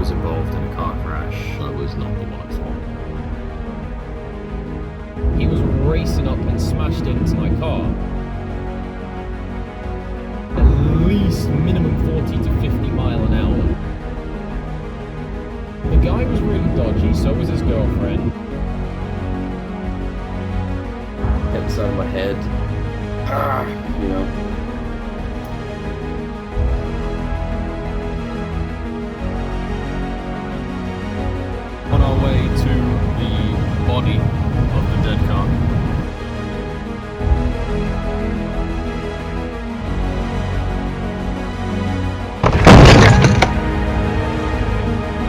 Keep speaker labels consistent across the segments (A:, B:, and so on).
A: was involved in a car crash. I was not the one at fault.
B: He was racing up and smashed into my car. At least minimum 40 to 50 mile an hour. The guy was really dodgy, so was his girlfriend.
A: Get this out of my head. You know.
B: On our way to the body of the dead car.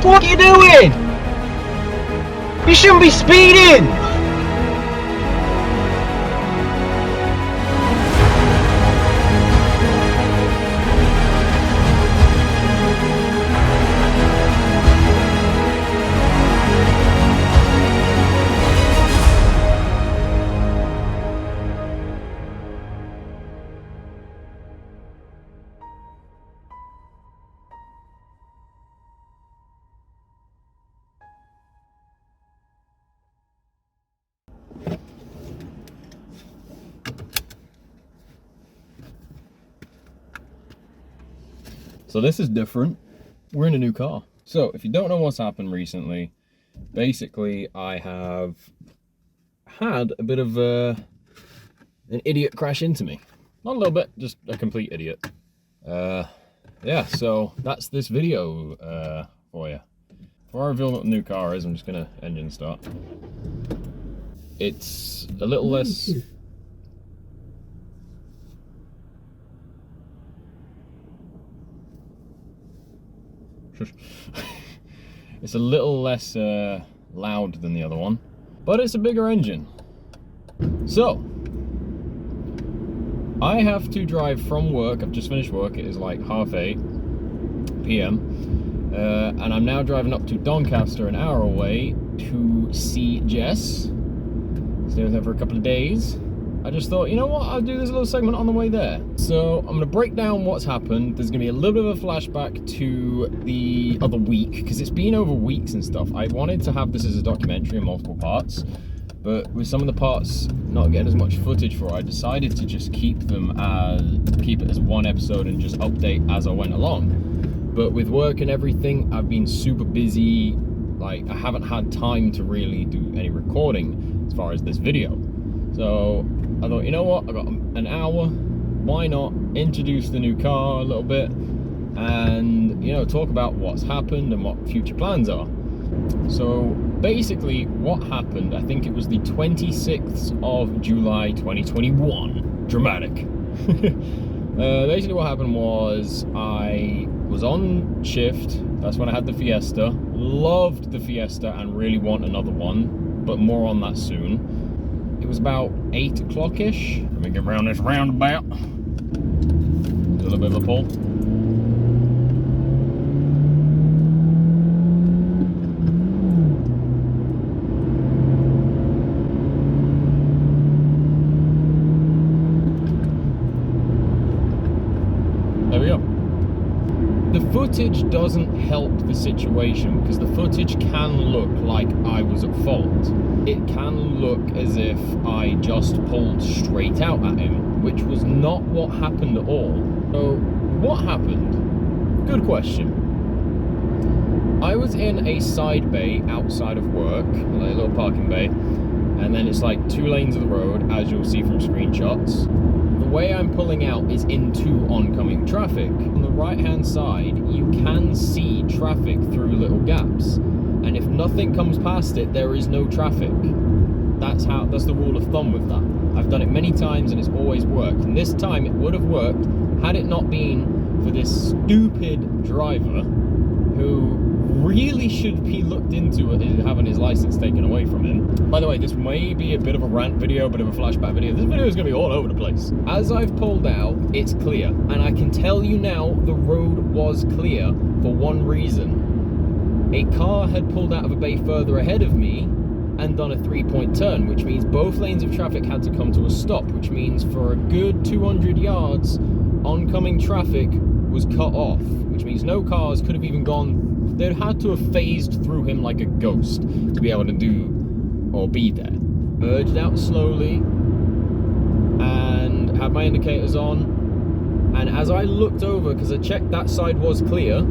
C: What are you doing? You shouldn't be speeding!
B: So this is different. We're in a new car. So if you don't know what's happened recently, basically I have had a bit of an idiot crash into me. Not a little bit, just a complete idiot. Yeah, so that's this video for you. Before I reveal what the new car is, I'm just gonna engine start. It's a little less... It's a little less loud than the other one, but it's a bigger engine. So, I have to drive from work. I've just finished work. It is like 8:30 p.m. And I'm now driving up to Doncaster, an hour away, to see Jess. Stay with her for a couple of days. I just thought, you know what, I'll do this little segment on the way there. So I'm going to break down what's happened. There's going to be a little bit of a flashback to the other week, because it's been over weeks and stuff. I wanted to have this as a documentary in multiple parts, but with some of the parts not getting as much footage for, I decided to just keep it as one episode and just update as I went along. But with work and everything, I've been super busy. Like, I haven't had time to really do any recording as far as this video. So I thought, you know what, I've got an hour, why not introduce the new car a little bit and, you know, talk about what's happened and what future plans are. So basically what happened, I think it was the 26th of July 2021. Dramatic. Basically what happened was I was on shift. That's when I had the Fiesta. Loved the Fiesta and really want another one, but more on that soon. It was about 8 o'clock-ish. Let me get around this roundabout. Do a little bit of a pull. There we go. The footage doesn't help the situation because the footage can look like I was at fault. It can look as if I just pulled straight out at him, which was not what happened at all. So, what happened? Good question. I was in a side bay outside of work, like a little parking bay, and then it's like 2 lanes of the road, as you'll see from screenshots. The way I'm pulling out is into oncoming traffic. On the right-hand side, you can see traffic through little gaps. And if nothing comes past it, there is no traffic. That's the rule of thumb with that. I've done it many times and it's always worked. And this time it would have worked had it not been for this stupid driver who really should be looked into having his license taken away from him. By the way, this may be a bit of a rant video, a bit of a flashback video. This video is going to be all over the place. As I've pulled out, it's clear. And I can tell you now, the road was clear for one reason. A car had pulled out of a bay further ahead of me and done a 3-point turn, which means both lanes of traffic had to come to a stop, which means for a good 200 yards, oncoming traffic was cut off, which means no cars could have even gone they'd had to have phased through him like a ghost to be able to do or be there. Merged out slowly and had my indicators on. And as I looked over, because I checked that side was clear,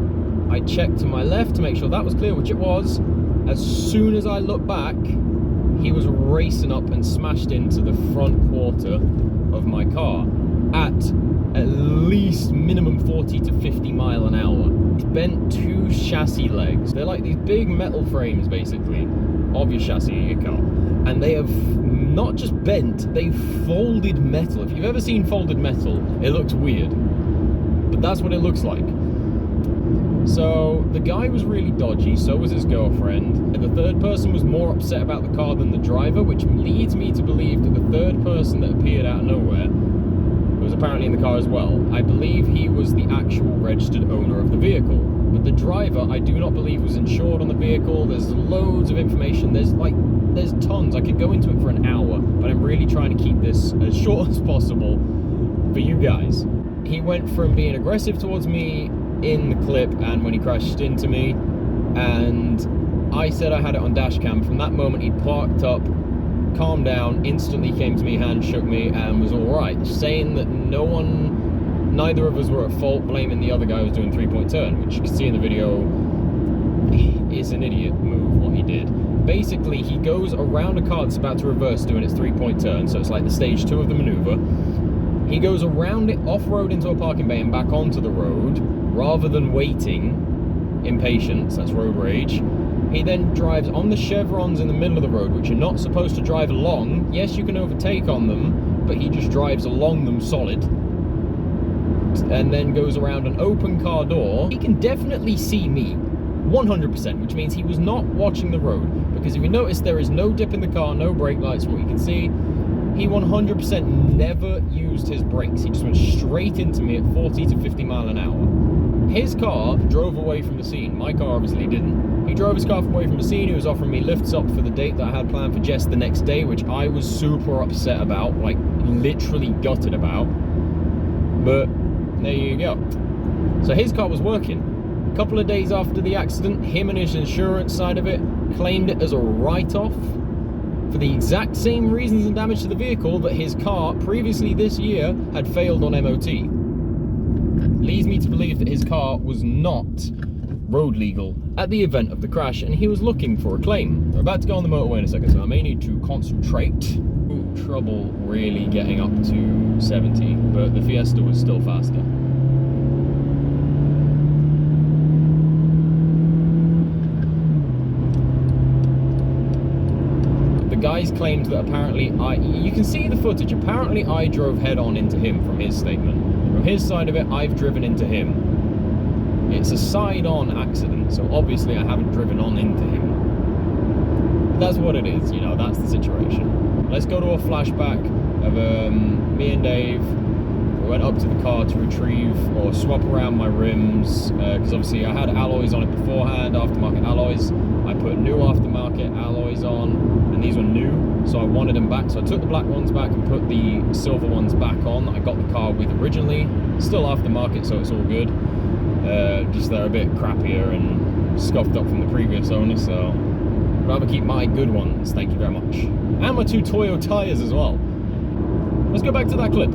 B: I checked to my left to make sure that was clear, which it was. As soon as I looked back, he was racing up and smashed into the front quarter of my car at least minimum 40 to 50 mile an hour. Bent 2 chassis legs. They're like these big metal frames, basically, of your chassis of your car. And they have not just bent, they've folded metal. If you've ever seen folded metal, it looks weird. But that's what it looks like. So the guy was really dodgy, so was his girlfriend. And the third person was more upset about the car than the driver, which leads me to believe that the third person that appeared out of nowhere was apparently in the car as well. I believe he was the actual registered owner of the vehicle. But the driver, I do not believe, was insured on the vehicle. There's loads of information. There's tons. I could go into it for an hour, but I'm really trying to keep this as short as possible for you guys. He went from being aggressive towards me in the clip and when he crashed into me, and I said I had it on dash cam. From that moment, he parked up, calmed down, instantly came to me, hand shook me, and was all right, saying that neither of us were at fault, blaming the other guy who was doing 3-point turn, which you can see in the video is an idiot move what he did. Basically, he goes around a car that's about to reverse doing its 3-point turn, so it's like the stage 2 of the maneuver. He goes around it off-road into a parking bay and back onto the road, rather than waiting, impatience, that's road rage. He then drives on the chevrons in the middle of the road, which you're not supposed to drive along. Yes, you can overtake on them, but he just drives along them solid. And then goes around an open car door. He can definitely see me, 100%, which means he was not watching the road. Because if you notice, there is no dip in the car, no brake lights from what you can see. He 100% never used his brakes. He just went straight into me at 40 to 50 mile an hour. His car drove away from the scene. My car obviously didn't. He drove his car away from the scene. He was offering me lifts up for the date that I had planned for Jess the next day, which I was super upset about, like literally gutted about. But there you go. So his car was working. A couple of days after the accident, him and his insurance side of it claimed it as a write-off for the exact same reasons and damage to the vehicle that his car previously this year had failed on MOT. Leads me to believe that his car was not road legal at the event of the crash, and he was looking for a claim. We're about to go on the motorway in a second, so I may need to concentrate. Trouble really getting up to 70, but the Fiesta was still faster. Guys claimed that apparently you can see the footage, apparently I drove head on into him from his statement. From his side of it, I've driven into him. It's a side-on accident, so obviously I haven't driven on into him. But that's what it is, you know, that's the situation. Let's go to a flashback of me and Dave. We went up to the car to retrieve or swap around my rims, because obviously I had alloys on it beforehand, aftermarket alloys. I put new aftermarket alloys on, and these were new, so I wanted them back. So I took the black ones back and put the silver ones back on that I got the car with originally. Still aftermarket, so it's all good. Just they're a bit crappier and scuffed up from the previous owner, so I'd rather keep my good ones, thank you very much. And my 2 Toyo tires as well. Let's go back to that clip.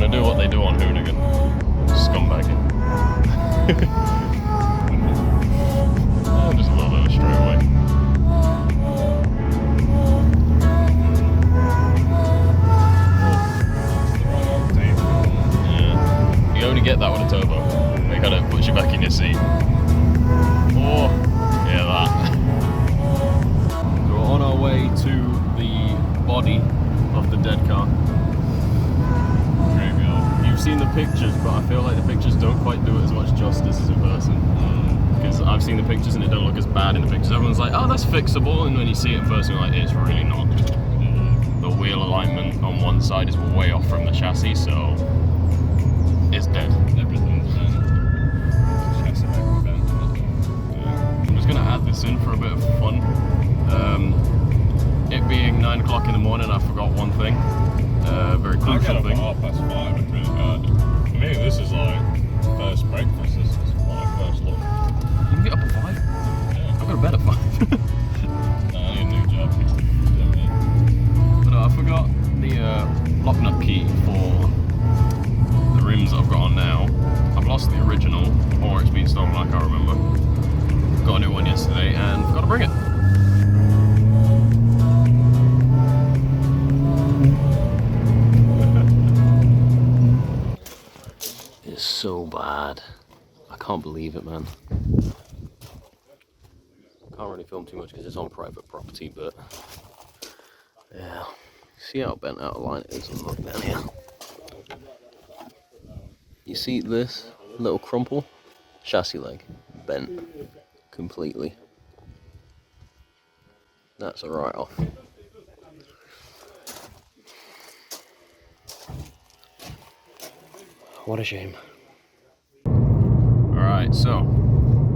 B: Do what they do on Hoonigan. Scumbagging. Oh, just a little bit of a straightaway. Yeah. You only get that with a turbo. It kind of puts you back in your seat. Oh, yeah, that. So we're on our way to the body of the dead car. I've seen the pictures, but I feel like the pictures don't quite do it as much justice as in person. Because I I've seen the pictures and it don't look as bad in the pictures. Everyone's like, oh, that's fixable, and when you see it in person, you're like, it's really not. The wheel alignment on one side is way off from the chassis, so it's dead.
D: Everything's chassis bent.
B: I'm just gonna add this in for a bit of fun. It being 9 o'clock in the morning, I forgot one thing. Very crucial thing.
D: I got up at 5:30. It's really hard. For me, this is like first breakfast. This is when I first looked.
B: You can get up at 5?
D: Yeah.
B: I've got to bed at 5.
D: No, I need a new job.
B: But I forgot the lock nut key for the rims that I've got on now. I've lost the original, or it's been stolen, I can't remember. Got a new one yesterday and forgot to bring it. It's so bad. I can't believe it, man. Can't really film too much because it's on private property, but yeah. See how bent out of line it is? And look down here. You see this little crumple? Chassis leg bent completely. That's a write-off. What a shame. Alright, so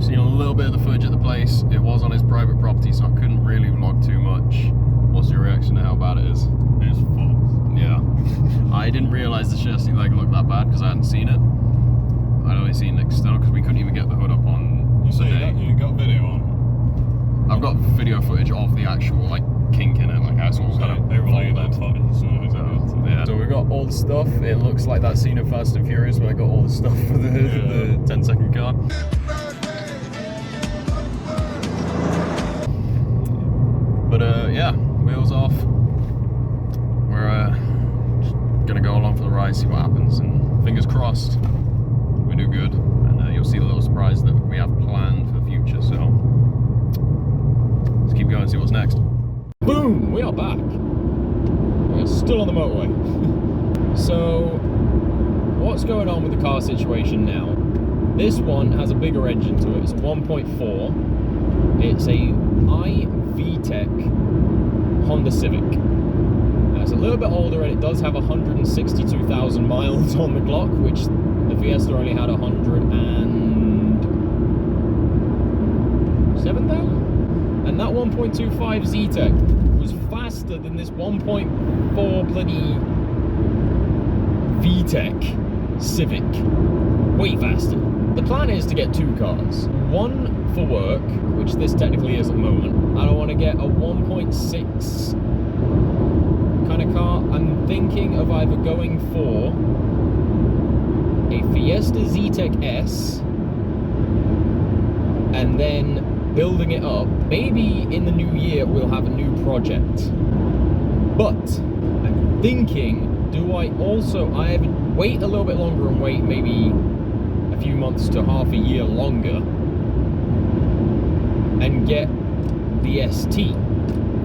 B: seen a little bit of the footage at the place. It was on his private property, so I couldn't really vlog too much. What's your reaction to how bad it is?
D: It's fucked.
B: Yeah. I didn't realise the chassis leg looked that bad because I hadn't seen it. I'd only seen it external because we couldn't even get the hood up on
D: You
B: the
D: say
B: day.
D: you got video on?
B: I've got video footage of the actual like kink in it, like how it's all kind of
D: They relayed that
B: folded.
D: footage, so
B: Yeah. So we got all the stuff. It looks like that scene of Fast and Furious where I got all the stuff for the 10-second car. But yeah, wheels off. We're just gonna go along for the ride, see what happens, and fingers crossed we do good. And you'll see a little surprise that we have planned for the future. So let's keep going and see what's next. Boom! We are back. We're still on the motorway. So, what's going on with the car situation now? This one has a bigger engine to it. It's 1.4. It's a iVTEC Honda Civic. Now, it's a little bit older and it does have 162,000 miles on the clock, which the Fiesta only had 107,000. And that 1.25 Z-Tech was faster than this 1.4 bloody VTEC Civic. Way faster. The plan is to get two cars. One for work, which this technically is at the moment, and I want to get a 1.6 kind of car. I'm thinking of either going for a Fiesta Z-Tech S and then building it up. Maybe in the new year we'll have a new project. But I'm thinking, do I also either wait a little bit longer and wait maybe a few months to half a year longer and get the ST,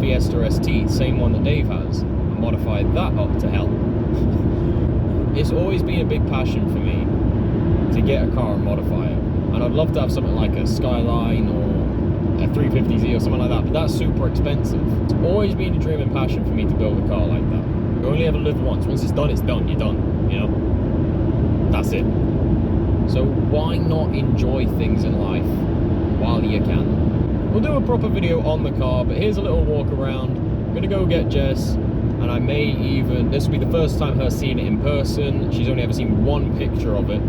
B: Fiesta ST, same one that Dave has, and modify that up to hell. It's always been a big passion for me to get a car and modify it. And I'd love to have something like a Skyline or a 350Z or something like that, but that's super expensive. It's always been a dream and passion for me to build a car like that. You only ever live once. Once it's done, you're done, you know? That's it. So why not enjoy things in life while you can? We'll do a proper video on the car, but here's a little walk around. I'm gonna go get Jess, and I may even, this will be the first time her seeing it in person. She's only ever seen one picture of it.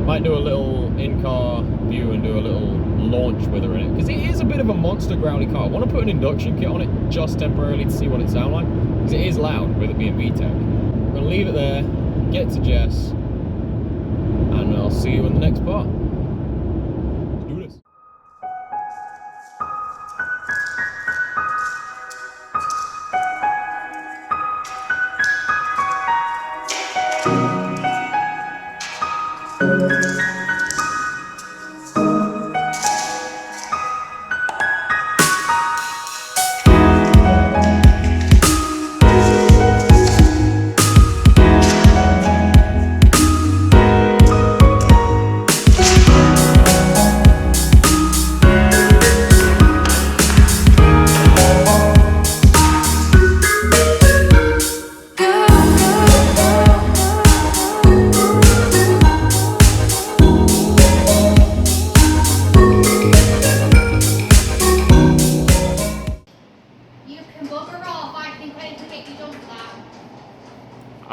B: Might do a little in-car view and do a little launch with her in it, because it is a bit of a monster growly car. I want to put an induction kit on it just temporarily to see what it sounds like, because it is loud with it being VTEC. I'm going to leave it there, get to Jess, and I'll see you in the next part. Let's do this.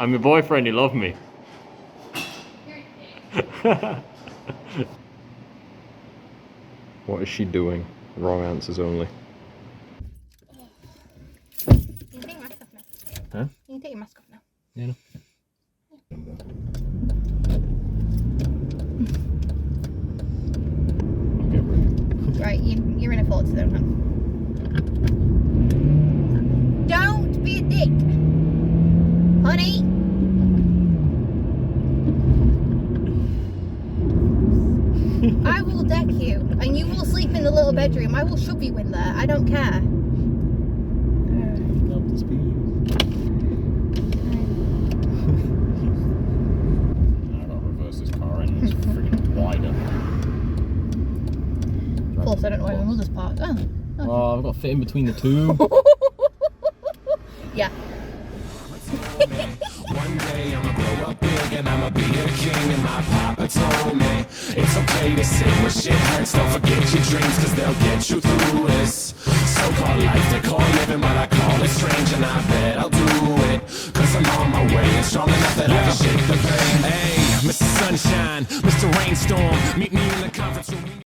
B: I'm your boyfriend, you love me. What is she doing? Wrong answers only.
E: You can take your mask off now.
B: Huh?
E: You can take your mask off now.
B: Yeah. No. Okay,
E: Right, you're in a 40 zone, hon. Don't be a dick! Honey! I will deck you, and you will sleep in the little bedroom. I will shove you in there. I don't care.
B: Up to speed. I gotta reverse this car and it's freaking wider.
E: Plus, I don't know why my mother's parked. Oh.
B: Oh, I've got to fit in between the two.
E: Yeah.
F: One day I'ma grow up big and I'ma be a king, and my papa told me it's okay to sit where shit hurts. Don't forget your dreams, cause they'll get you through this so-called life they call living, but I call it strange, and I bet I'll do it, cause I'm on my way and strong enough that I can shake the pain. Hey, Mr. Sunshine, Mr. Rainstorm, meet me in the conference room.